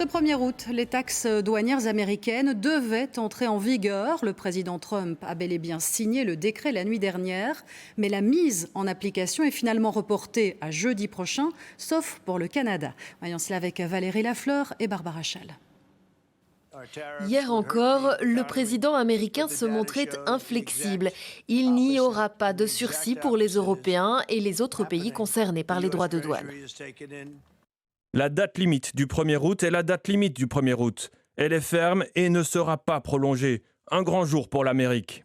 Ce 1er août, les taxes douanières américaines devaient entrer en vigueur. Le président Trump a bel et bien signé le décret la nuit dernière, mais la mise en application est finalement reportée à jeudi prochain, sauf pour le Canada. Voyons cela avec Valérie Lafleur et Barbara Chal. Hier encore, le président américain se montrait inflexible. Il n'y aura pas de sursis pour les Européens et les autres pays concernés par les droits de douane. La date limite du 1er août est la date limite du 1er août. Elle est ferme et ne sera pas prolongée. Un grand jour pour l'Amérique.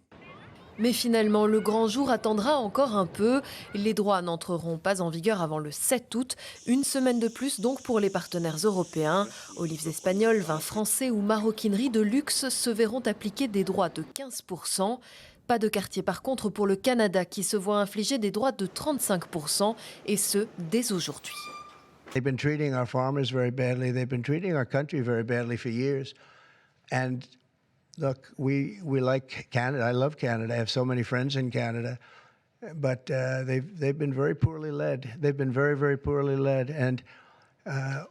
Mais finalement, le grand jour attendra encore un peu. Les droits n'entreront pas en vigueur avant le 7 août. Une semaine de plus donc pour les partenaires européens. Olives espagnoles, vins français ou maroquineries de luxe se verront appliquer des droits de 15%. Pas de quartier par contre pour le Canada qui se voit infliger des droits de 35%, et ce, dès aujourd'hui. They've been treating our farmers very badly. They've been treating our country very badly for years. And look, we like Canada. I love Canada. I have so many friends in Canada. But they've been very poorly led. They've been very, very poorly led. And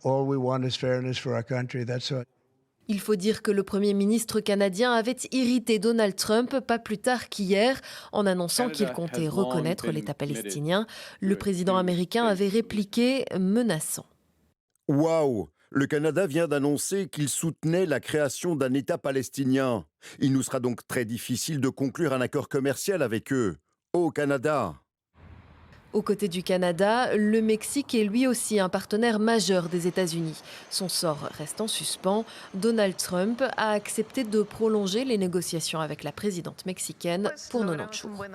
all we want is fairness for our country. That's what. Il faut dire que le Premier ministre canadien avait irrité Donald Trump pas plus tard qu'hier en annonçant qu'il comptait reconnaître l'État palestinien. Le président américain avait répliqué menaçant. Waouh! Le Canada vient d'annoncer qu'il soutenait la création d'un État palestinien. Il nous sera donc très difficile de conclure un accord commercial avec eux. Au Canada! Aux côtés du Canada, le Mexique est lui aussi un partenaire majeur des États-Unis. Son sort reste en suspens. Donald Trump a accepté de prolonger les négociations avec la présidente mexicaine pour 90 jours.